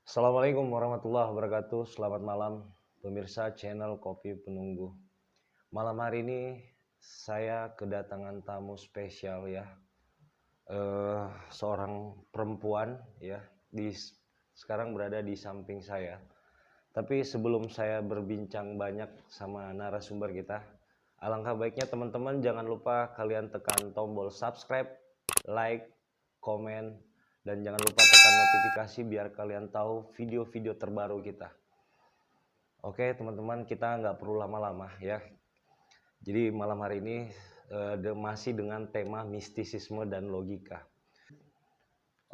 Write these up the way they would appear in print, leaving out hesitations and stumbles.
Assalamualaikum warahmatullahi wabarakatuh. Selamat malam pemirsa channel Kopi Penunggu. Malam hari ini saya kedatangan tamu spesial ya. Seorang perempuan ya sekarang berada di samping saya. Tapi sebelum saya berbincang banyak sama narasumber kita, alangkah baiknya teman-teman jangan lupa kalian tekan tombol subscribe, like, komen, dan jangan lupa tekan notifikasi biar kalian tahu video-video terbaru kita. Oke teman-teman, kita nggak perlu lama-lama ya. Jadi malam hari ini masih dengan tema mistisisme dan logika.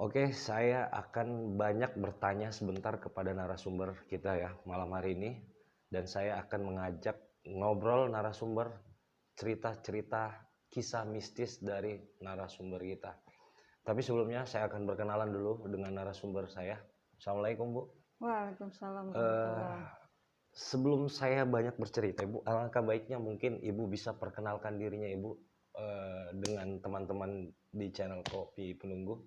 Oke, saya akan banyak bertanya sebentar kepada narasumber kita ya malam hari ini. Dan saya akan mengajak ngobrol narasumber, cerita-cerita kisah mistis dari narasumber kita. Tapi sebelumnya saya akan berkenalan dulu dengan narasumber saya. Assalamualaikum Bu. Waalaikumsalam. Sebelum saya banyak bercerita Ibu, alangkah baiknya mungkin Ibu bisa perkenalkan dirinya Ibu dengan teman-teman di channel Kopi Penunggu.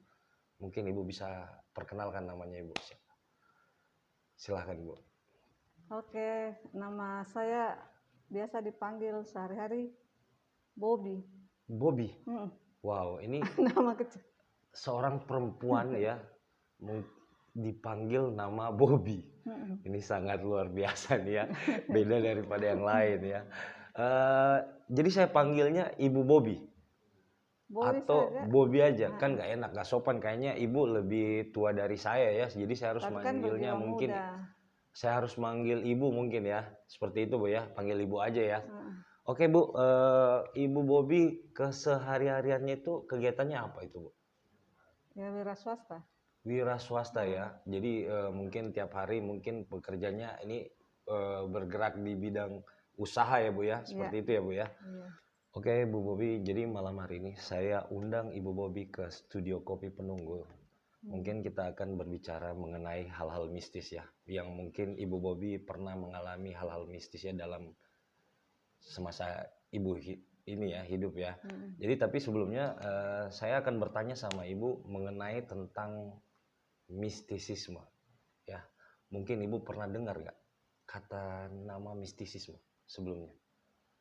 Mungkin Ibu bisa perkenalkan namanya Ibu. Silahkan Ibu. Oke, nama saya biasa dipanggil sehari-hari Bobby. Bobby. Wow, ini Nama kecil. seorang perempuan ya dipanggil nama Bobby. Ini sangat luar biasa nih ya, beda daripada yang lain ya. Jadi saya panggilnya Ibu Bobby. Bobby Atau saja. Bobby aja, kan nggak enak, nggak sopan. Kayaknya Ibu lebih tua dari saya ya, jadi saya harus Tapi kan manggilnya berjiwa mungkin muda. saya harus manggil Ibu mungkin ya, seperti itu Bu ya, panggil Ibu aja ya. Oke Bu, Ibu Bobby kesehari-hariannya itu kegiatannya apa itu Bu? Ya, wira swasta. Wira swasta ya, jadi mungkin tiap hari mungkin pekerjanya ini bergerak di bidang usaha ya Bu ya, seperti itu ya Bu ya. Iya. Oke Bu Bobby, jadi malam hari ini saya undang Ibu Bobby ke studio Kopi Penunggu. Mungkin kita akan berbicara mengenai hal-hal mistis ya, yang mungkin Ibu Bobby pernah mengalami hal-hal mistis ya dalam semasa Ibu ini ya hidup ya. Jadi tapi sebelumnya saya akan bertanya sama Ibu mengenai tentang mistisisme ya. Mungkin Ibu pernah dengar nggak kata nama mistisisme sebelumnya?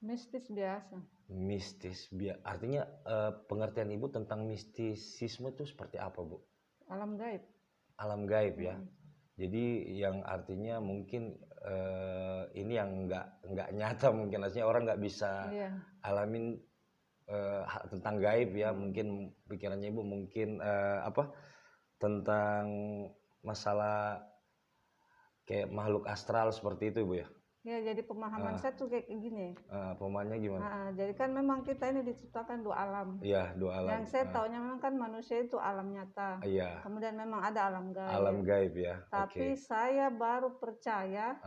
Mistis biasa. Mistis, artinya pengertian Ibu tentang mistisisme itu seperti apa Bu? Alam gaib. Alam gaib ya. Jadi yang artinya mungkin ini yang nggak nyata mungkin, artinya orang nggak bisa alamin tentang gaib ya. Mungkin pikirannya Ibu mungkin tentang masalah kayak makhluk astral seperti itu Ibu ya. Ya, jadi pemahaman saya tuh kayak gini. Pemahamannya gimana? Jadi kan memang kita ini diciptakan dua alam. Iya, dua alam. Yang saya taunya memang kan manusia itu alam nyata. Iya. Kemudian memang ada alam gaib. Alam gaib ya. Tapi saya baru percaya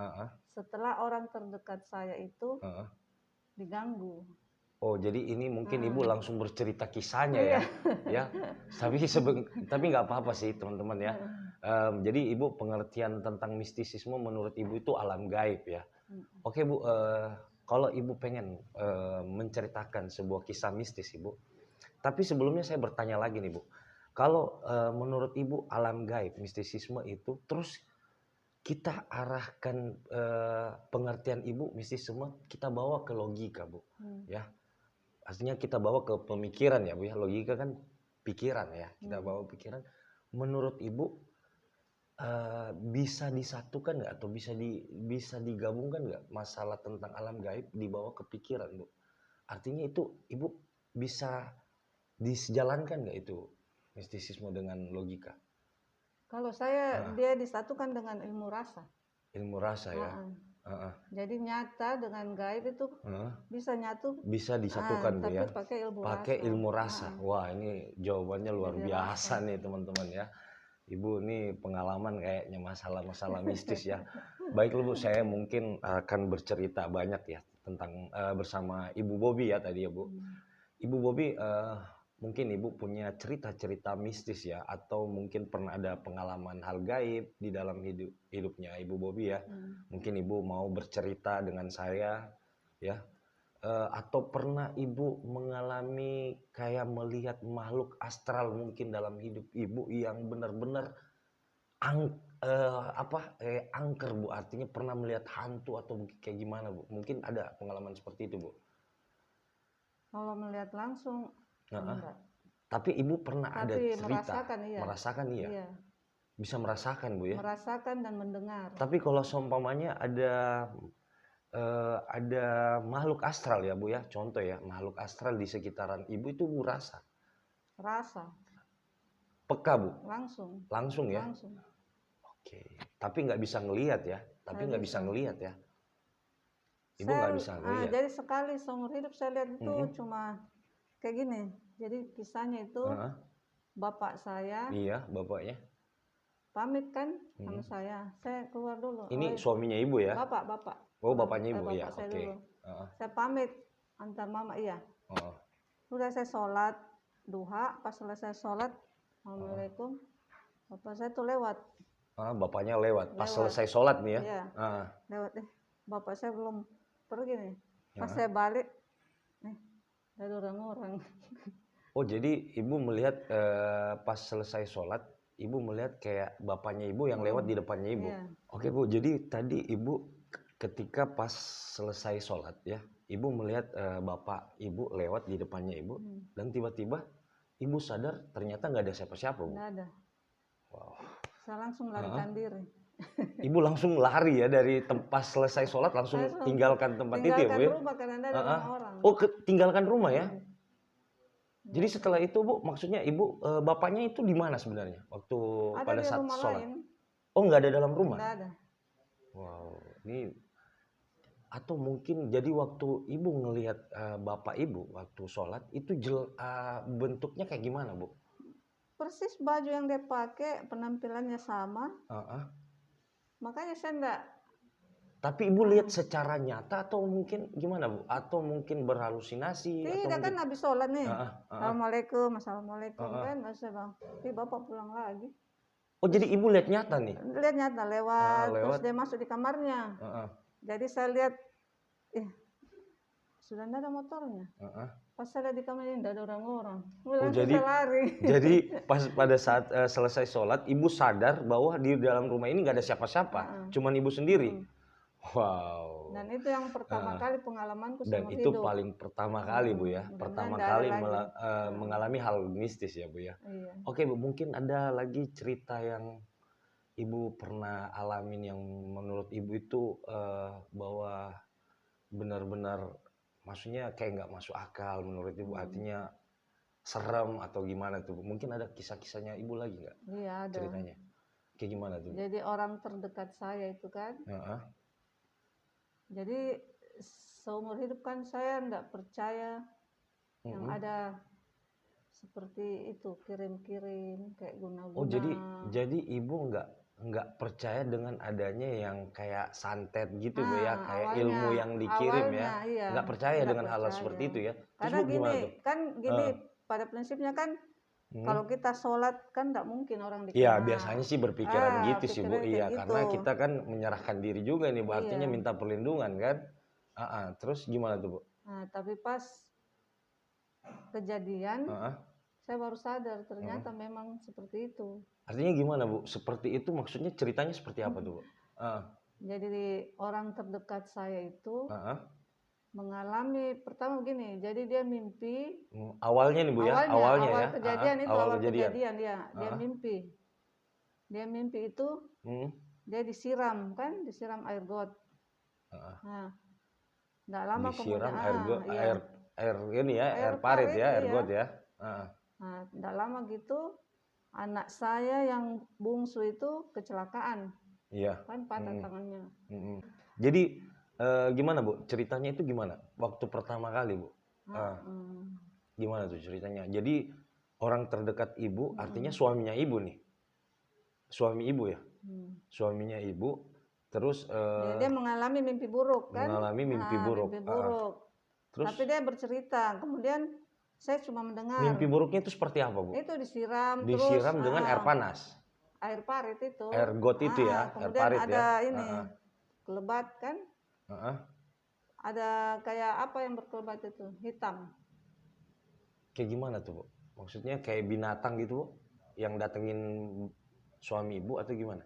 setelah orang terdekat saya itu diganggu. Oh, jadi ini mungkin Ibu langsung bercerita kisahnya ya, ya. Tapi nggak apa-apa sih teman-teman ya. Jadi Ibu pengertian tentang mistisisme menurut Ibu itu alam gaib ya. Oke Bu, kalau Ibu pengen menceritakan sebuah kisah mistis Ibu, tapi sebelumnya saya bertanya lagi nih Bu, kalau menurut Ibu alam gaib, mistisisme itu, terus kita arahkan pengertian Ibu mistisisme, kita bawa ke logika Bu, ya. Artinya kita bawa ke pemikiran ya Bu ya, logika kan pikiran ya, kita bawa pikiran. Menurut Ibu bisa disatukan nggak atau bisa digabungkan nggak masalah tentang alam gaib dibawa ke pikiran Bu? Artinya itu Ibu bisa disejalankan nggak itu mistisisme dengan logika? Kalau saya dia disatukan dengan ilmu rasa. Ilmu rasa ya. Jadi nyata dengan gaib itu bisa nyatu. Bisa disatukan Bu ya. Pakai ilmu rasa. Wah ini jawabannya luar biasa nih teman-teman ya. Ibu ini pengalaman kayaknya masalah-masalah mistis ya. Baik Bu, saya mungkin akan bercerita banyak ya tentang bersama Ibu Bobby ya tadi ya Bu. Ibu Bobby mungkin Ibu punya cerita-cerita mistis ya, atau mungkin pernah ada pengalaman hal gaib di dalam hidupnya Ibu Bobby ya. Mungkin Ibu mau bercerita dengan saya ya. Atau pernah Ibu mengalami kayak melihat makhluk astral mungkin dalam hidup Ibu yang benar-benar angker Bu, artinya pernah melihat hantu atau kayak gimana Bu? Mungkin ada pengalaman seperti itu Bu? Kalau melihat langsung enggak. Tapi Ibu pernah ada Tapi cerita, merasakan, iya. merasakan iya? Iya. Bisa merasakan Bu ya? Merasakan dan mendengar. Tapi kalau seumpamanya ada makhluk astral ya Bu ya, contoh ya, makhluk astral di sekitaran Ibu itu Bu rasa? Rasa. Peka Bu? Langsung. Langsung ya? Langsung. Oke, tapi nggak bisa ngelihat ya? Tapi nggak bisa ngelihat ya? Ibu nggak bisa ngelihat? Jadi sekali seumur hidup saya lihat itu cuma kayak gini. Jadi kisahnya itu bapak saya. Iya, bapaknya. Pamit kan sama saya keluar dulu. Ini suaminya Ibu ya? Bapak. Oh, bapaknya Ibu ya, bapak saya oke. dulu. Saya pamit antar mama, iya. Udah saya sholat duha, pas selesai sholat, Assalamualaikum, bapak saya tuh lewat. Bapaknya lewat, pas selesai sholat nih ya? Iya, lewat bapak saya belum pergi nih. Pas saya balik, ada orang-orang. Oh, jadi Ibu melihat pas selesai sholat, Ibu melihat kayak bapaknya Ibu yang lewat di depannya Ibu. Iya. Oke Bu, jadi tadi Ibu ketika pas selesai sholat ya, Ibu melihat bapak Ibu lewat di depannya Ibu, dan tiba-tiba Ibu sadar ternyata nggak ada siapa-siapa Bu. Nggak ada. Wow. Saya langsung larikan diri. Ibu langsung lari ya dari tempat selesai sholat, langsung tinggalkan tempat itu ya Bu ya? Rumah karena ada orang-orang. Oh, tinggalkan rumah ya? Jadi setelah itu Bu, maksudnya Ibu, bapaknya itu di mana sebenarnya waktu ada pada saat rumah sholat? Lain. Oh, nggak ada dalam rumah? Nggak ada. Wow, ini atau mungkin jadi waktu Ibu ngelihat bapak Ibu waktu sholat itu bentuknya kayak gimana Bu? Persis baju yang dia pakai, penampilannya sama. Makanya saya enggak. Tapi Ibu lihat secara nyata atau mungkin gimana Bu? Atau mungkin berhalusinasi? Tidak kan habis sholat nih. Assalamualaikum kan. Saya bang, bapak pulang lagi. Oh, jadi Ibu lihat nyata nih? Lihat nyata lewat. Terus dia masuk di kamarnya. Jadi saya lihat, sudah tidak ada motornya. Pas saya lihat di kamarnya tidak ada orang-orang. Jadi lari. Jadi pada saat selesai sholat, Ibu sadar bahwa di dalam rumah ini nggak ada siapa-siapa, cuman Ibu sendiri. Wow. Dan itu yang pertama kali pengalamanku Dan seumur itu hidup. paling pertama kali Bu ya, pertama kali mengalami hal mistis ya Bu ya. Iya. Oke Bu, mungkin ada lagi cerita yang Ibu pernah alamin yang menurut Ibu itu bahwa benar-benar, maksudnya kayak nggak masuk akal menurut Ibu, artinya serem atau gimana tuh? Mungkin ada kisah-kisahnya Ibu lagi nggak? Iya, ada. Ceritanya. Kayak gimana tuh? Jadi orang terdekat saya itu kan. Jadi seumur hidup kan saya nggak percaya yang ada seperti itu, kirim-kirim kayak guna-guna. Oh, jadi Ibu nggak percaya dengan adanya yang kayak santet gitu Bu ya, kayak awalnya, ilmu yang dikirim ya? Iya, nggak percaya dengan hal seperti itu ya? Karena gini, pada prinsipnya kan kalau kita sholat kan nggak mungkin orang dikenal. Iya, biasanya sih berpikiran gitu sih Bu. Iya, gitu. Karena kita kan menyerahkan diri juga nih Bu, artinya minta perlindungan kan. Terus gimana tuh Bu? Nah, tapi pas kejadian, saya baru sadar ternyata memang seperti itu. Artinya gimana Bu? Seperti itu maksudnya ceritanya seperti apa tuh Bu? Jadi orang terdekat saya itu mengalami pertama begini, jadi dia mimpi awalnya nih Bu ya, awal kejadian itu awal kejadian ya, dia mimpi itu dia disiram air got. Nah, nggak lama disiram kemudian air ini ya, air parit ya, air got ya. Nah, nggak lama gitu anak saya yang bungsu itu kecelakaan. Iya. Kan patah tangannya. Jadi gimana Bu? Ceritanya itu gimana? Waktu pertama kali Bu? Gimana tuh ceritanya? Jadi orang terdekat Ibu, artinya suaminya Ibu nih? Suami Ibu ya? Suaminya Ibu, terus dia mengalami mimpi buruk kan? Mengalami mimpi buruk. Mimpi buruk. Terus, tapi dia bercerita, kemudian saya cuma mendengar. Mimpi buruknya itu seperti apa Bu? Itu disiram dengan air panas? Air parit itu. Air got itu ya? Air parit ada ini, kelebat kan? Ada kayak apa yang berkelebat itu, hitam. Kayak gimana tuh Bu? Maksudnya kayak binatang gitu Bu? Yang datengin suami Ibu atau gimana?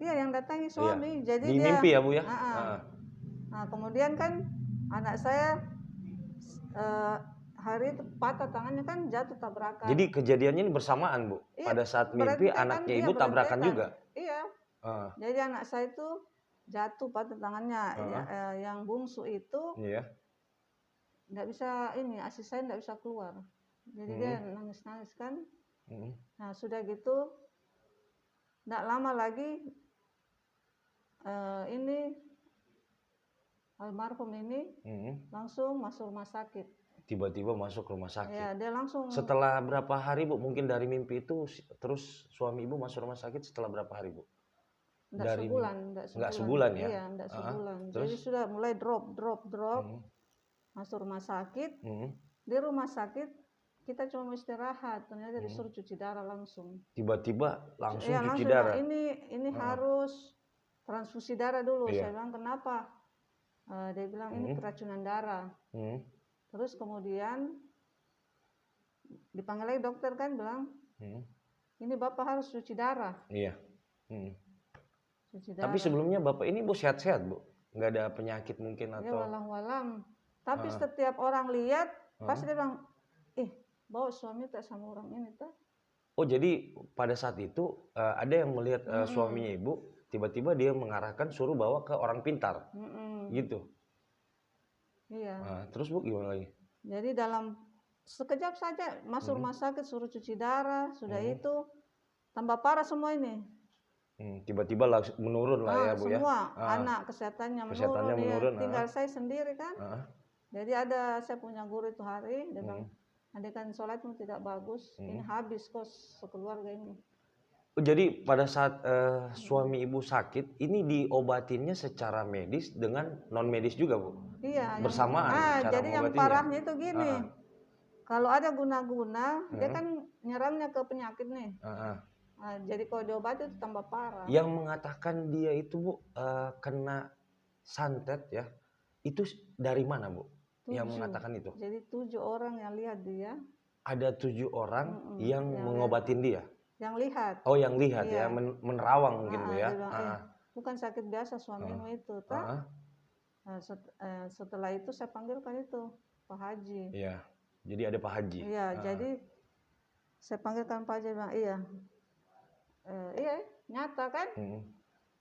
Iya, yang datangi Iya. suami. Jadi Di dia mimpi ya, Bu ya? Nah, kemudian kan anak saya hari itu patah tangannya kan jatuh tabrakan. Jadi kejadiannya ini bersamaan, Bu? Iya, Pada saat mimpi berentekan, anaknya iya Ibu tabrakan berentekan. juga? Iya. Jadi anak saya itu jatuh patah tangannya. Yang bungsu itu Iya. nggak bisa ini, ASI saya nggak bisa keluar. Jadi dia nangis-nangis kan. Nah, sudah gitu nggak lama lagi ini almarhum ini langsung masuk rumah sakit. Tiba-tiba masuk rumah sakit. Ya, dia langsung. Setelah berapa hari, Bu? Mungkin dari mimpi itu terus suami Ibu masuk rumah sakit setelah berapa hari, Bu? Enggak sebulan. Enggak sebulan ya? Iya, enggak sebulan. Terus? Jadi sudah mulai drop. Masuk rumah sakit. Di rumah sakit kita cuma mau istirahat, ternyata disuruh cuci darah langsung. Tiba-tiba langsung ya, cuci langsung, darah. Ini harus transfusi darah dulu. Iya. Saya bilang kenapa? Dia bilang ini keracunan darah. Terus kemudian dipanggil lagi dokter kan bilang, ini Bapak harus cuci darah. Iya. Cuci darah. Tapi sebelumnya Bapak ini Bu sehat-sehat, Bu? Nggak ada penyakit mungkin atau? Ya walang-walang. Tapi setiap orang lihat pasti dia bilang, bawa suami tak sama orang ini tak. Oh, jadi pada saat itu ada yang melihat suaminya Ibu, tiba-tiba dia mengarahkan suruh bawa ke orang pintar, gitu. Iya. Terus Bu gimana lagi? Jadi dalam sekejap saja masuk rumah sakit suruh cuci darah, sudah itu tambah parah semua ini. Tiba-tiba langsung menurun lah ya Bu ya. Semua anak kesehatannya menurun. Tinggal saya sendiri kan. Jadi ada saya punya guru itu hari, dia bilang, andaikan sholatmu tidak bagus, ini habis kok sekeluarga ini. Oh, jadi pada saat suami Ibu sakit, ini diobatinnya secara medis dengan non medis juga, Bu? Iya. Bersamaan cara jadi yang parahnya itu gini, kalau ada guna-guna, dia kan nyerangnya ke penyakit nih. Jadi kalau diobati itu tambah parah. Yang mengatakan dia itu, Bu, kena santet ya, itu dari mana, Bu? 7. Yang mengatakan itu? Jadi 7 orang yang lihat dia. Ada 7 orang yang mengobatin dia? Yang lihat. Oh, yang lihat ya, menerawang mungkin Bu ya. Bukan sakit biasa suamimu itu, tak? Setelah itu saya panggilkan itu Pak Haji. Iya. Jadi ada Pak Haji. Iya, jadi saya panggilkan Pak Haji bilang, iya, nyata kan?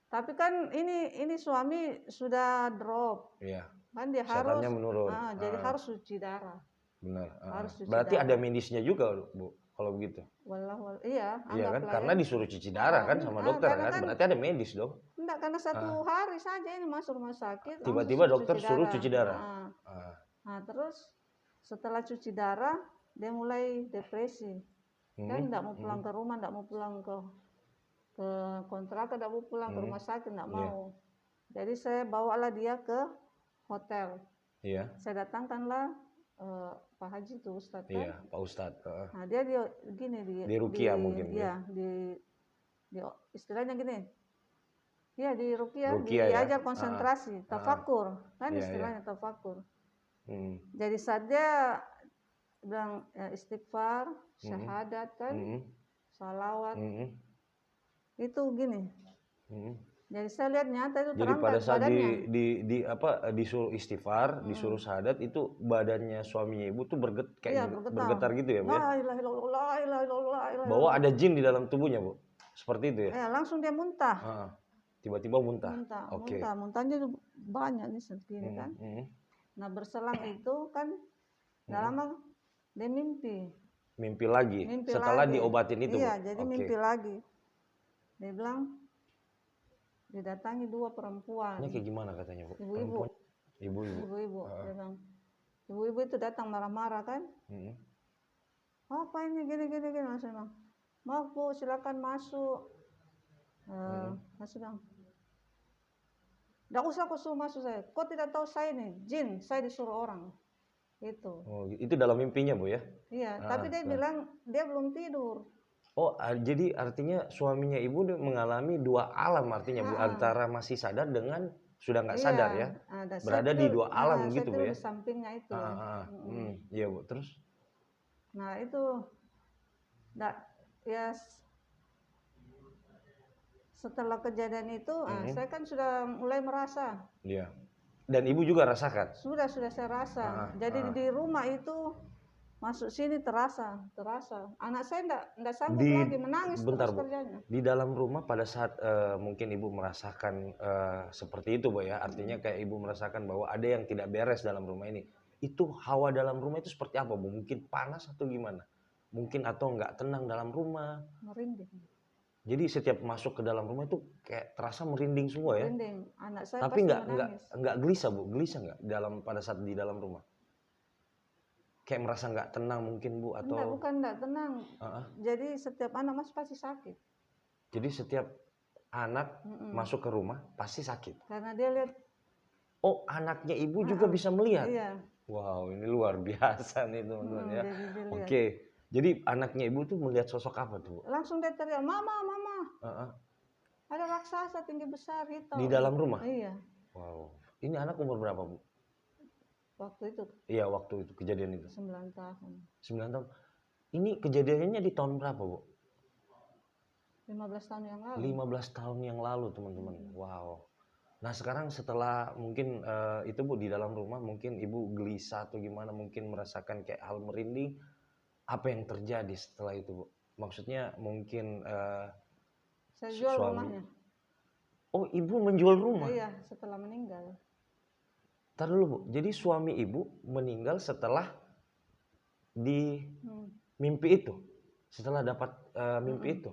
Tapi kan ini suami sudah drop. Iya. Kan dia kesehatannya harus menurun. Jadi harus cuci darah. Benar. Harus cuci berarti darah. ada medisnya juga, Bu, kalau begitu. Iya kan? ya. Karena disuruh cuci darah kan sama dokter kan? Berarti ada medis dong. Enggak, karena 1 hari saja ini masuk rumah sakit. Tiba-tiba dokter suruh cuci darah. Nah, terus setelah cuci darah dia mulai depresi. Kan enggak mau pulang ke rumah, enggak mau pulang ke kontrakan, enggak mau pulang ke rumah sakit, enggak mau. Jadi saya bawalah dia ke hotel. Iya. Saya datangkanlah Pak Haji itu Ustadz kan? Iya, Pak Ustadz. Nah, dia gini di Ruqyah mungkin. Iya, di istilahnya gini. Iya, di Ruqyah ya? diajar konsentrasi, tafakur. Kan istilahnya tafakur. Jadi saat dia bilang istighfar, syahadat kan, salawat. Itu gini. Jadi saya lihat nyata itu terangkat badannya. Jadi pada saat badannya. disuruh istighfar, disuruh syahadat, itu badannya suaminya Ibu tuh bergetar gitu ya, Bu ya? La ilaha illallah. Bahwa ada jin di dalam tubuhnya, Bu. Seperti itu ya? Ya, langsung dia muntah. Tiba-tiba muntah. Muntahnya itu banyak nih segini kan. Nah, berselang itu kan enggak lama dia mimpi. Mimpi lagi setelah diobatin itu, Bu? Iya, jadi mimpi lagi. Dia bilang didatangi 2 perempuan. Ini kayak gimana katanya, Bu? Ibu-ibu. Dia bilang, ibu-ibu itu datang marah-marah kan? Apa ini gini. Mas bilang, maaf Bu, silakan masuk. Mas bilang, nggak usah kau suruh masuk saya. Kau tidak tahu saya nih, jin. Saya disuruh orang. Itu. Oh, itu dalam mimpinya, Bu ya? Iya, tapi dia bilang dia belum tidur. Oh, jadi artinya suaminya Ibu mengalami 2 alam artinya, Bu, antara masih sadar dengan sudah nggak sadar ya? Berada di 2 alam gitu, Bu ya? Di sampingnya itu. Iya, Bu. Terus? Nah, itu ya setelah kejadian itu, saya kan sudah mulai merasa. Iya. Dan ibu juga rasakan? Sudah saya rasa. Jadi di rumah itu masuk sini terasa. Anak saya enggak sanggup lagi menangis bentar, terus Bu. kerjanya. Di dalam rumah pada saat mungkin ibu merasakan seperti itu, Bu ya. Artinya kayak ibu merasakan bahwa ada yang tidak beres dalam rumah ini. Itu hawa dalam rumah itu seperti apa, Bu? Mungkin panas atau gimana? Mungkin atau nggak tenang dalam rumah? Merinding. Jadi setiap masuk ke dalam rumah itu kayak terasa merinding semua ya? Merinding. Anak saya Tapi pasti menangis. nggak gelisah, Bu? Gelisah nggak pada saat di dalam rumah? Kayak merasa nggak tenang mungkin, Bu, atau? Enggak, bukan enggak tenang. Jadi setiap anak mas pasti sakit. Jadi setiap anak masuk ke rumah pasti sakit? Karena dia lihat. Oh, anaknya ibu juga bisa melihat? Iya. Wow, ini luar biasa nih teman-teman ya. Oke, jadi anaknya ibu tuh melihat sosok apa tuh? Langsung dia teriak, mama. Ada raksasa tinggi besar hitam. Di dalam rumah? Iya. Wow, ini anak umur berapa, Bu? Waktu itu? Iya, waktu itu kejadian itu. 9 tahun. 9 tahun. Ini kejadiannya di tahun berapa, Bu? 15 tahun yang lalu. 15 tahun yang lalu, teman-teman. Wow. Nah, sekarang setelah mungkin itu, Bu, di dalam rumah mungkin ibu gelisah atau gimana, mungkin merasakan kayak hal merinding. Apa yang terjadi setelah itu, Bu? Maksudnya mungkin saya jual rumahnya. Oh, ibu menjual rumah? Iya, setelah meninggal. Ntar dulu, Bu. Jadi suami ibu meninggal setelah di mimpi itu? Setelah dapat mimpi itu?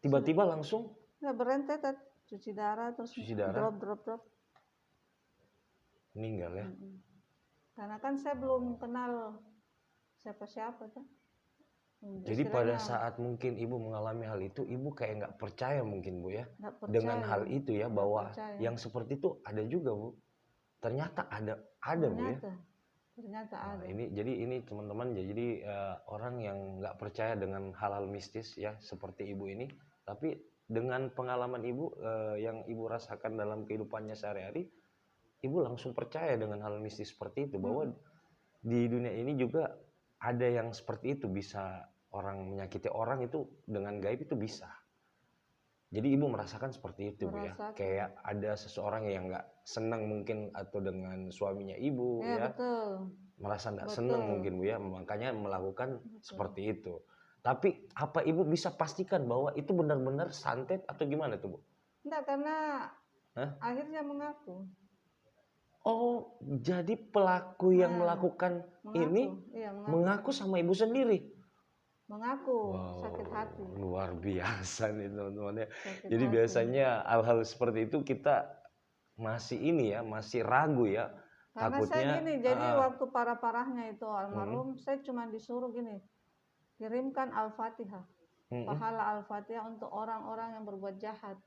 Tiba-tiba langsung? Ya, berentetan. Cuci darah, terus drop. Meninggal ya? Karena kan saya belum kenal siapa-siapa tuh. Jadi pada saat mungkin ibu mengalami hal itu, ibu kayak nggak percaya mungkin, Bu ya? Dengan hal itu ya, bahwa yang seperti itu ada juga, Bu. Ternyata ada Bu ya? Ternyata ada. Ini teman-teman, jadi orang yang nggak percaya dengan hal-hal mistis ya, seperti ibu ini, tapi dengan pengalaman ibu yang ibu rasakan dalam kehidupannya sehari-hari, ibu langsung percaya dengan hal mistis seperti itu, bahwa di dunia ini juga ada yang seperti itu, bisa orang menyakiti orang itu dengan gaib itu bisa. Jadi ibu merasakan seperti itu, Bu ya. Kayak ada seseorang yang nggak senang mungkin atau dengan suaminya ibu ya. Betul. Merasa nggak senang mungkin, Bu ya, makanya melakukan seperti itu. Tapi apa ibu bisa pastikan bahwa itu benar-benar santet atau gimana tuh, Bu? Enggak, karena akhirnya mengaku. Oh, jadi pelaku yang melakukan ini mengaku sama ibu sendiri? Mengaku sakit hati. Luar biasa nih teman-teman ya. Jadi biasanya hal-hal seperti itu kita masih masih ragu ya. Karena takutnya, saya gini, jadi waktu parah-parahnya itu almarhum, saya cuma disuruh gini, kirimkan Al-Fatihah, pahala Al-Fatihah untuk orang-orang yang berbuat jahat,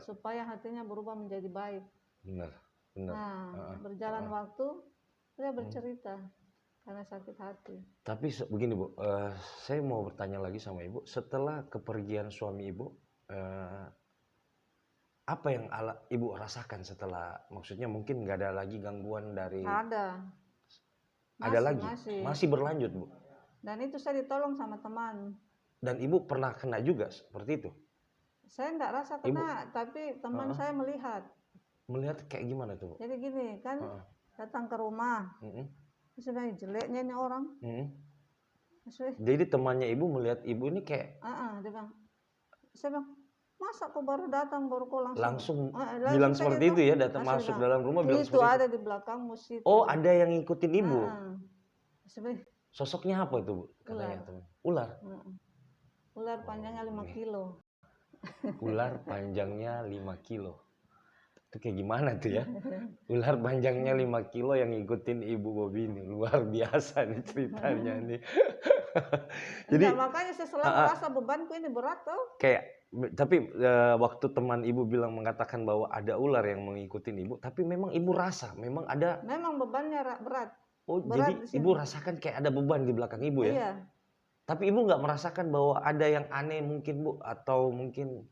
supaya hatinya berubah menjadi baik. Benar. Nah, berjalan waktu, saya bercerita karena sakit hati. Tapi begini, Bu, saya mau bertanya lagi sama ibu, setelah kepergian suami ibu, apa yang ibu rasakan setelah, maksudnya mungkin nggak ada lagi gangguan dari? Ada lagi? Masih berlanjut, Bu? Dan itu saya ditolong sama teman. Dan ibu pernah kena juga seperti itu? Saya nggak rasa kena, tapi teman saya melihat. Melihat kayak gimana tuh, Bu? Jadi gini, kan datang ke rumah, sudah jeleknya ini orang. Jadi temannya ibu melihat ibu ini kayak? Dia bilang, saya bilang, masa kok baru datang, baru kok langsung bilang seperti itu ya, datang masuk dalam rumah bilang seperti itu? Itu ada di belakangmu situ. Oh, ada yang ngikutin ibu? Sosoknya apa itu, Bu? Katanya, ular. Ular panjangnya 5 kilo. Ular panjangnya 5 kilo. Itu kayak gimana tuh ya? Ular panjangnya 5 kilo yang ngikutin Ibu Bobi ini. Luar biasa nih ceritanya nih. Jadi makanya saya selalu merasa bebanku ini berat tuh. Tapi waktu teman Ibu bilang mengatakan bahwa ada ular yang mengikutin Ibu, tapi memang Ibu rasa memang ada. Memang bebannya berat. Oh, berat, jadi Ibu rasakan kayak ada beban di belakang Ibu ya? Iya. Tapi Ibu nggak merasakan bahwa ada yang aneh mungkin, Bu, atau mungkin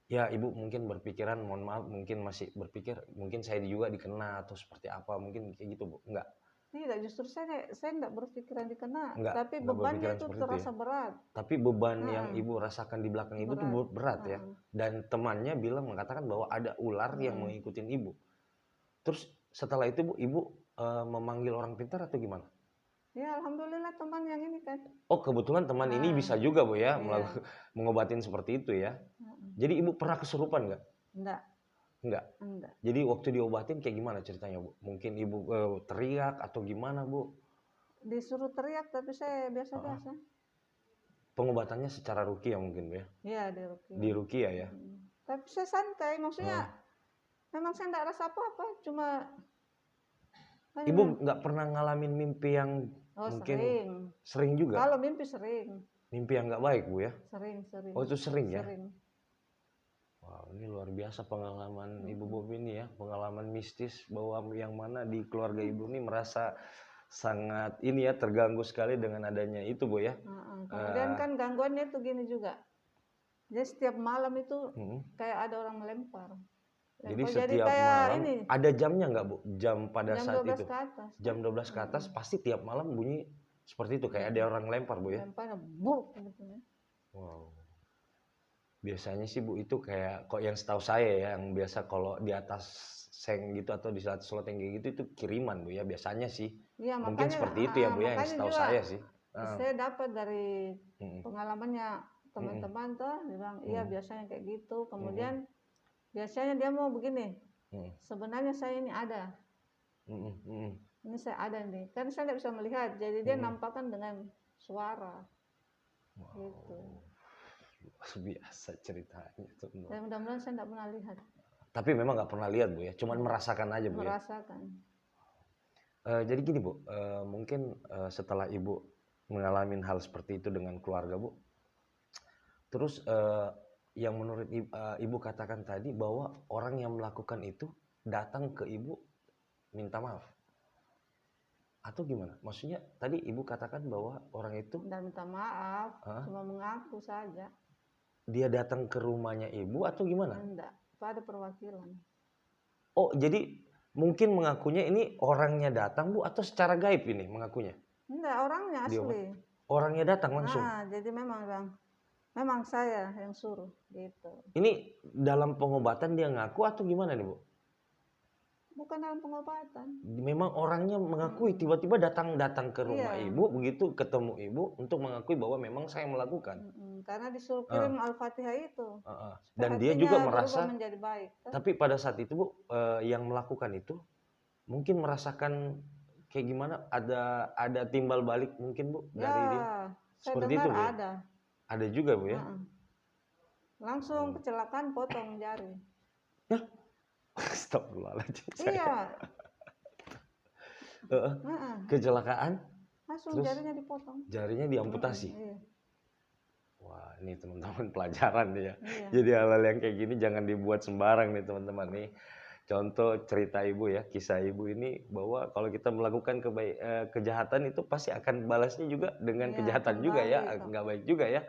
ya Ibu mungkin berpikiran, mohon maaf, mungkin masih berpikir mungkin saya juga dikena atau seperti apa, mungkin kayak gitu, Bu? Enggak? Tidak, justru saya enggak berpikiran dikena, Enggak tapi enggak bebannya berpikiran itu seperti itu ya? terasa berat. Tapi beban yang Heeh, ibu rasakan di belakang ibu tuh berat. berat ya? Heeh, Dan temannya mengatakan bahwa ada ular yang heeh. mengikutin ibu. Terus setelah itu ibu memanggil orang pintar atau gimana? Ya alhamdulillah teman yang ini kan. Oh kebetulan teman ini Nah, bisa juga Bu ya iya. mengobatin seperti itu ya. Heeh. Jadi ibu pernah kesurupan nggak? Enggak, Nggak. enggak. Jadi waktu diobatin kayak gimana ceritanya Bu? Mungkin ibu teriak atau gimana Bu? Disuruh teriak tapi saya Heeh. biasa-biasa. Pengobatannya secara ruqyah mungkin Bu ya? Iya, Di diruqyah. ruqyah ya? Tapi saya santai, Heeh. maksudnya memang saya enggak rasa apa-apa, cuma kan Ibu nggak pernah ngalamin mimpi yang oh mungkin sering. sering juga? Kalau mimpi sering. Mimpi yang nggak baik Bu ya? Sering, sering. Oh itu sering ya? Sering. Wow, ini luar biasa pengalaman Ibu Bobi ini ya, pengalaman mistis bahwa yang mana di keluarga Ibu ini merasa sangat ini ya terganggu sekali dengan adanya itu Bu ya. Kemudian kan gangguannya itu gini juga. Jadi setiap malam itu kayak ada orang melempar. Jadi Jadi setiap kayak malam ini, ada jamnya nggak Bu? Jam pada jam saat 12 itu? ke atas. Jam 12 ke atas pasti tiap malam bunyi seperti itu kayak ada orang lempar Bu ya. Lemparnya buk gitu ya. Wow. Biasanya sih Bu itu kayak kok yang setahu saya ya yang biasa kalau di atas seng gitu atau di atas loteng kayak gitu itu kiriman Bu ya biasanya sih. Iya, Mungkin makanya seperti itu ya Bu ya yang makanya setahu juga saya sih. saya dapat dari Mm-mm. pengalamannya Mm-mm. teman-teman tuh, dia bilang iya Mm. biasanya kayak gitu. Kemudian biasanya dia mau begini. Mm. Sebenarnya saya ini ada. Mm-mm. Mm-mm. Ini saya ada nih. Kan saya nggak bisa melihat, jadi dia nampakkan dengan suara. Wow. Gitu. Luar biasa ceritanya tuh. Dan mudah-mudahan saya nggak pernah lihat. Tapi memang nggak pernah lihat Bu ya, cuman merasakan aja Bu ya. Merasakan. Jadi gini Bu, mungkin setelah Ibu mengalami hal seperti itu dengan keluarga Bu, terus yang menurut Ibu katakan tadi bahwa orang yang melakukan itu datang ke Ibu minta maaf. Atau gimana? Maksudnya tadi Ibu katakan bahwa orang itu Dan minta maaf, cuma mengaku saja. dia datang ke rumahnya Ibu atau gimana? Enggak, itu ada perwakilan. Oh, jadi mungkin mengakunya ini orangnya datang Bu atau secara gaib ini mengakunya? Enggak, orangnya asli. Orangnya datang langsung. Jadi memang saya yang suruh gitu. Ini dalam pengobatan dia ngaku atau gimana nih Bu? Bukan dalam pengobatan. Memang orangnya mengakui tiba-tiba datang ke rumah Ibu begitu ketemu Ibu untuk mengakui bahwa memang saya melakukan. Karena disuruh kirim Al-Fatihah itu. Dan dia juga merasa menjadi baik. Tapi pada saat itu Bu yang melakukan itu mungkin merasakan kayak gimana ada timbal balik mungkin Bu dari dia. Seperti itu Bu. Ada. Ada juga Bu ya. Langsung kecelakaan potong jari. Astagfirullahaladzim. Iya. Kecelakaan. Langsung jarinya dipotong. Jarinya diamputasi. Iya. Wah ini teman-teman pelajaran nih ya. Iya. Jadi hal-hal yang kayak gini jangan dibuat sembarang nih teman-teman nih. Contoh cerita Ibu ya, kisah Ibu ini bahwa kalau kita melakukan kejahatan itu pasti akan balasnya juga dengan kejahatan juga ya, nggak baik juga ya.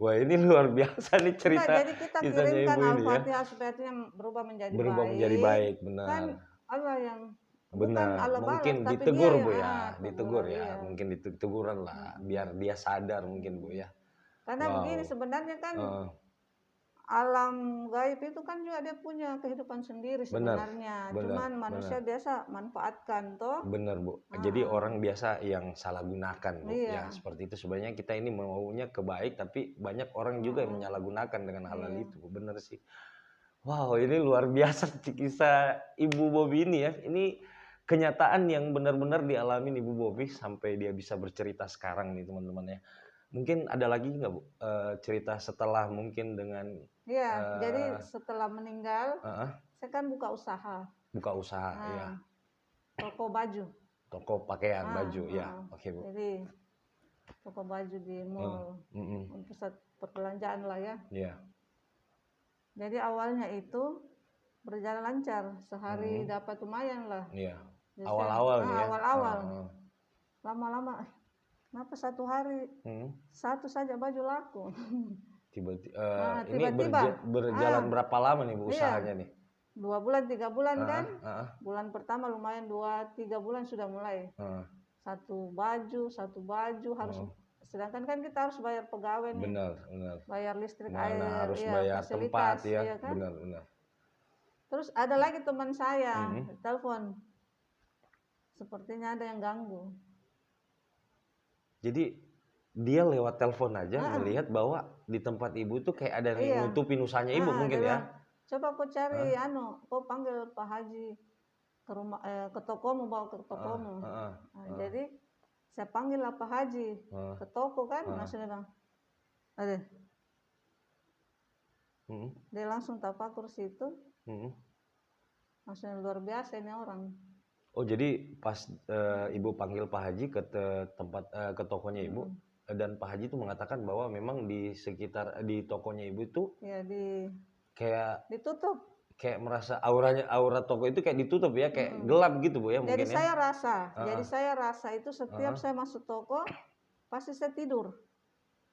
Wah ini luar biasa nih cerita. Jadi kita kirimkan Al-Fatihah supaya itu berubah menjadi baik. Berubah menjadi baik, benar. Kan Allah yang benar. Allah mungkin balas, ditegur tapi Bu dia, ya, ditegur ya, iya. mungkin diteguran lah, biar dia sadar mungkin Bu ya. Karena begini sebenarnya kan alam gaib itu kan juga dia punya kehidupan sendiri sebenarnya. Cuman manusia biasa manfaatkan toh. Benar Bu. Jadi orang biasa yang salah gunakan Bu. Ya seperti itu sebenarnya kita ini maunya kebaik tapi banyak orang juga yang menyalahgunakan dengan hal-hal itu. Benar sih. Wow ini luar biasa kisah Ibu Bobi ini ya. Ini kenyataan yang benar-benar dialami Ibu Bobi sampai dia bisa bercerita sekarang nih teman-teman ya. Mungkin ada lagi nggak Bu cerita setelah mungkin dengan jadi setelah meninggal saya kan buka usaha. Buka usaha ya. Toko baju. Toko pakaian baju ya. Oke Bu. Jadi toko baju di mall, pusat perbelanjaan lah ya. Iya. Jadi awalnya itu berjalan lancar, sehari dapat lumayan lah. Iya. Awal-awal nih ya. Awal-awal. Lama-lama kenapa satu hari satu saja baju laku. Tiba-tiba ini berjalan berapa lama nih Bu usahanya nih? 2 bulan 3 bulan kan, Heeh. bulan pertama lumayan 2-3 bulan sudah mulai Heeh. satu baju harus, Oh. sedangkan kan kita harus bayar pegawai nih, Benar, benar. bayar listrik, Mana air, harus ya bayar tempat fasilitas, ya, ya kan. benar, benar. Terus ada lagi teman saya Mhm. telepon, sepertinya ada yang ganggu. Jadi dia lewat telepon aja Heeh. ngelihat bahwa di tempat ibu tuh kayak ada yang Iya. nutupin usahanya ibu Dia mungkin ya. bilang, coba kau cari kau panggil Pak Haji ke rumah, ke tokomu, bawa ke tokomu. Heeh. Nah, jadi saya panggil lah Pak Haji ke toko kan, langsung dia bilang, ada. Dia langsung tapakur situ, langsung luar biasa ini orang. Oh jadi pas ibu panggil Pak Haji ke tempat ke tokonya ibu, dan Pak Haji itu mengatakan bahwa memang di sekitar di tokonya ibu itu Ya kayak ditutup. Kayak merasa aura toko itu kayak ditutup ya, kayak gelap gitu Bu ya mungkin Jadi ya. jadi saya rasa itu setiap saya masuk toko pasti saya tidur.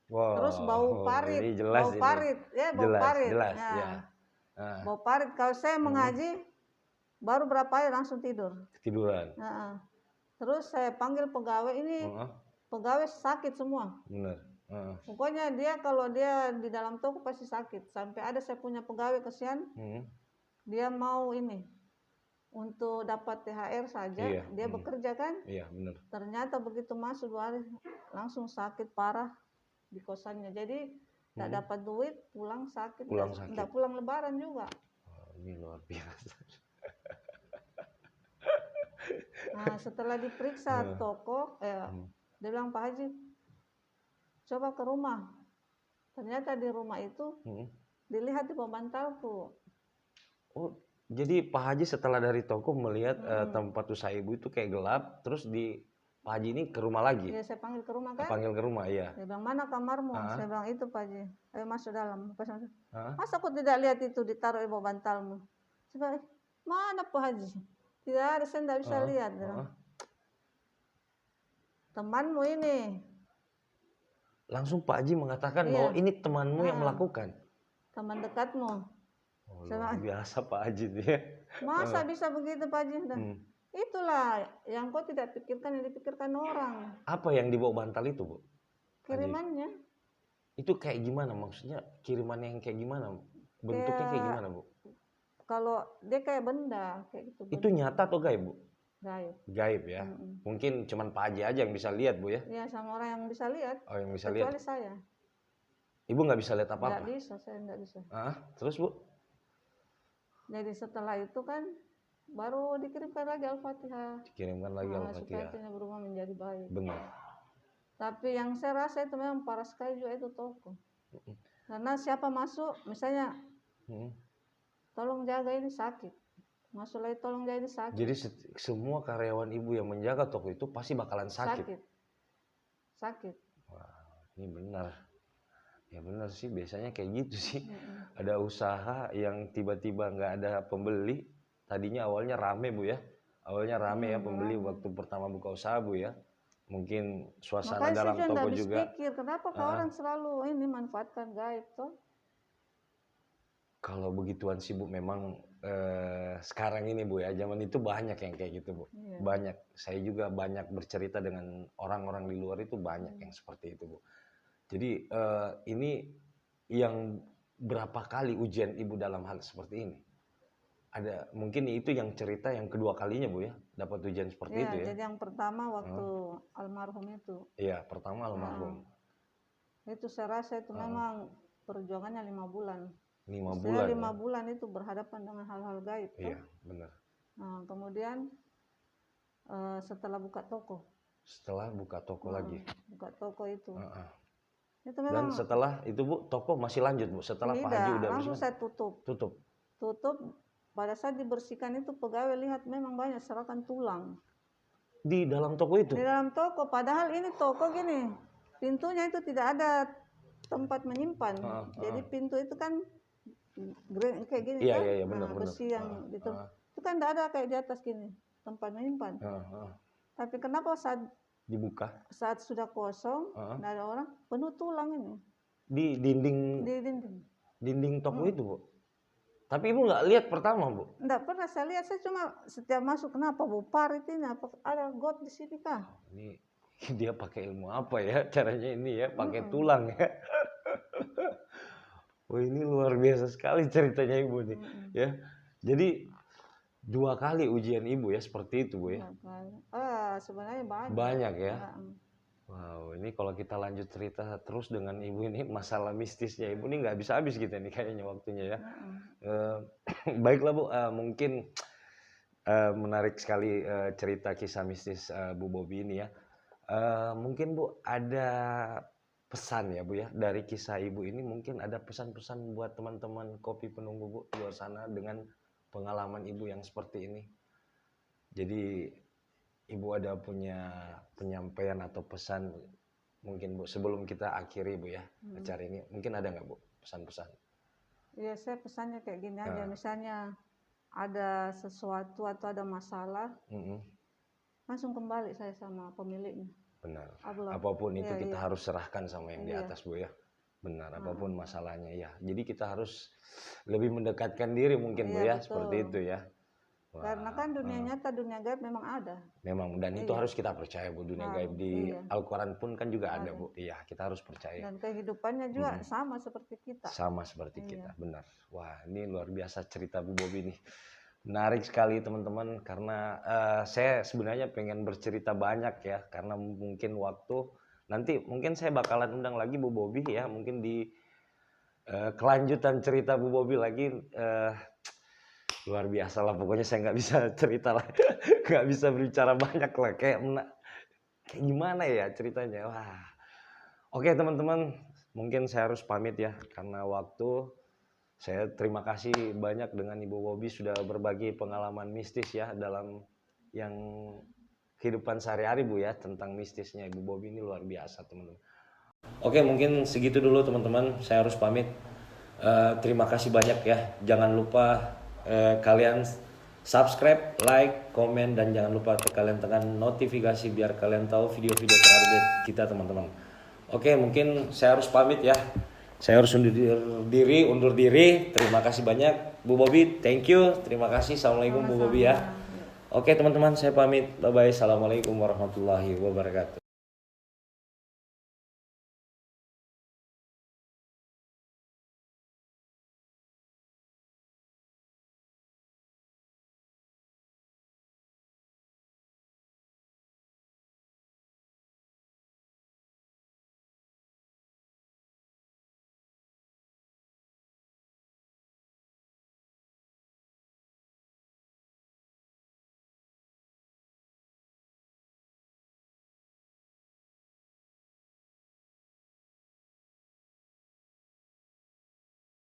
Wow, Terus bau parit, ini jelas bau ini. parit, ya bau Jelas, parit. jelas Nah, ya. bau parit. Kalau saya mengaji baru berapa hari langsung tidur. Ketiduran. Nah, terus saya panggil pegawai ini, pegawai sakit semua. Benar. Pokoknya dia kalau dia di dalam toko pasti sakit. Sampai ada saya punya pegawai kesian, dia mau ini untuk dapat THR saja, dia bekerja kan? Iya benar. Ternyata begitu masuk 2 hari langsung sakit parah di kosannya. Jadi tidak dapat duit, pulang sakit, tidak pulang lebaran juga. Oh, ini luar biasa. Nah, setelah diperiksa toko, dia bilang, Pak Haji, coba ke rumah. Ternyata di rumah itu dilihat di bawah bantalku. Oh, jadi Pak Haji setelah dari toko melihat tempat usaha ibu itu kayak gelap, terus Pak Haji ini ke rumah lagi. Iya, saya panggil ke rumah kan. Panggil ke rumah, iya. Dia bilang, mana kamarmu? Saya bilang, itu Pak Haji. Ayo masuk dalam. Masa aku tidak lihat itu ditaruh di bawah bantalmu? Saya bilang, mana Pak Haji? Tidak ada, saya tidak bisa lihat. Temanmu ini. Langsung Pak Haji mengatakan bahwa ini temanmu yang melakukan. Teman dekatmu. Oh, luar biasa Pak Haji dia. Masa bisa begitu Pak Haji? Itulah yang kau tidak pikirkan, yang dipikirkan orang. Apa yang dibawa bantal itu, Bu? Kirimannya. Itu kayak gimana maksudnya? Kirimannya yang kayak gimana? Bentuknya kayak gimana, Bu? Kalau dia kayak benda, kayak gitu. Itu nyata atau gaib, Bu? Gaib. Gaib ya. Mungkin cuman Pak Haji aja yang bisa lihat, Bu ya? Iya, sama orang yang bisa lihat. Oh, yang bisa lihat. Kecuali saya. Ibu nggak bisa lihat apa-apa? Nggak bisa, saya nggak bisa. Terus, Bu? Jadi setelah itu kan baru dikirimkan lagi Al-Fatihah. Dikirimkan lagi Al-Fatihah. Supaya berubah menjadi baik. Benar. Tapi yang saya rasa itu memang parah sekali juga itu toko. Karena siapa masuk, misalnya, tolong jaga ini sakit. Masuk lagi tolong jaga ini sakit. Jadi semua karyawan ibu yang menjaga toko itu pasti bakalan sakit. Sakit. Wah, ini benar. Ya benar sih, biasanya kayak gitu sih. Ada usaha yang tiba-tiba nggak ada pembeli. Tadinya awalnya rame, Bu ya. Awalnya rame ya pembeli waktu pertama buka usaha, Bu ya. Mungkin suasana dalam toko juga. Pikir, kenapa orang selalu ini manfaatkan gaib toh? Kalau begituan sih Bu, memang sekarang ini Bu ya, zaman itu banyak yang kayak gitu Bu. Banyak. Saya juga banyak bercerita dengan orang-orang di luar itu banyak yang seperti itu Bu. Jadi ini yang berapa kali ujian Ibu dalam hal seperti ini? Ada mungkin itu yang cerita yang kedua kalinya Bu ya, dapat ujian seperti itu ya. Jadi yang pertama waktu almarhum itu. Iya, pertama almarhum. Itu saya rasa itu memang perjuangannya 5 bulan. 5 bulan. 5 bulan itu berhadapan dengan hal-hal gaib. Iya, benar. Nah, kemudian setelah buka toko. Setelah buka toko lagi. Buka toko itu. Itu Dan memang, setelah itu Bu, toko masih lanjut Bu. Setelah Pak Haji udah langsung saya tutup. Tutup. Pada saat dibersihkan itu pegawai lihat memang banyak serakan tulang. Di dalam toko itu? Di dalam toko. Padahal ini toko gini, pintunya itu tidak ada tempat menyimpan. Jadi pintu itu kan kayak gini kan? Iya, benar. Besi yang itu kan tidak ada kayak di atas gini tempat menyimpan. Tapi kenapa saat dibuka, saat sudah kosong, tidak ada orang, penuh tulang ini. Di dinding toko itu Bu? Tapi ibu nggak lihat pertama, Bu? Enggak pernah saya lihat, saya cuma setiap masuk, kenapa Bu parit ini, apa ada got di sini kah? Ini dia pakai ilmu apa ya caranya ini ya, pakai tulang ya. Oh ini luar biasa sekali ceritanya ibu nih ya. Jadi 2 kali ujian ibu ya seperti itu, Bu ya. Sebenarnya banyak. Banyak ya. Wow, ini kalau kita lanjut cerita terus dengan ibu ini masalah mistisnya ibu ini nggak bisa habis kita nih kayaknya waktunya ya. Baiklah Bu, mungkin menarik sekali cerita kisah mistis Bu Bobby ini ya. Mungkin Bu ada pesan ya Bu ya dari kisah ibu ini, mungkin ada pesan-pesan buat teman-teman kopi penunggu Bu di luar sana dengan pengalaman ibu yang seperti ini. Jadi ibu ada punya penyampaian atau pesan mungkin Bu sebelum kita akhiri Bu ya acara ini, mungkin ada nggak Bu pesan-pesan? Iya, saya pesannya kayak gini aja, misalnya ada sesuatu atau ada masalah, langsung kembali saya sama pemiliknya. Benar. Allah. Apapun itu kita harus serahkan sama yang di atas Bu ya. Benar, apapun masalahnya ya. Jadi kita harus lebih mendekatkan diri mungkin Bu ya, seperti itu ya. Wah, karena kan dunia nyata, dunia gaib memang ada. Memang, dan itu harus kita percaya Bu, dunia gaib di Al-Quran pun kan juga ada Bu. Iya, kita harus percaya. Dan kehidupannya juga sama seperti kita. Sama seperti kita, benar. Wah, ini luar biasa cerita Bu Bobby nih. Menarik sekali teman-teman, karena saya sebenarnya pengen bercerita banyak ya, karena mungkin waktu nanti mungkin saya bakalan undang lagi Bu Bobby ya, mungkin di kelanjutan cerita Bu Bobby lagi. Luar biasa lah, pokoknya saya nggak bisa cerita lah, nggak bisa berbicara banyak lah, kayak gimana ya ceritanya. Wah, oke teman-teman, mungkin saya harus pamit ya karena waktu. Saya terima kasih banyak dengan Ibu Bobby sudah berbagi pengalaman mistis ya dalam yang kehidupan sehari-hari Bu ya, tentang mistisnya Ibu Bobby ini luar biasa teman-teman. Oke, mungkin segitu dulu teman-teman, saya harus pamit. Terima kasih banyak ya, jangan lupa kalian subscribe, like, komen, dan jangan lupa kalian tekan notifikasi biar kalian tahu video-video terupdate kita teman-teman. Oke, mungkin saya harus pamit ya. Saya harus undur diri. Terima kasih banyak Bu Bobby, thank you. Terima kasih. Assalamualaikum Bu Bobby ya. Oke teman-teman, saya pamit. Bye bye. Assalamualaikum warahmatullahi wabarakatuh.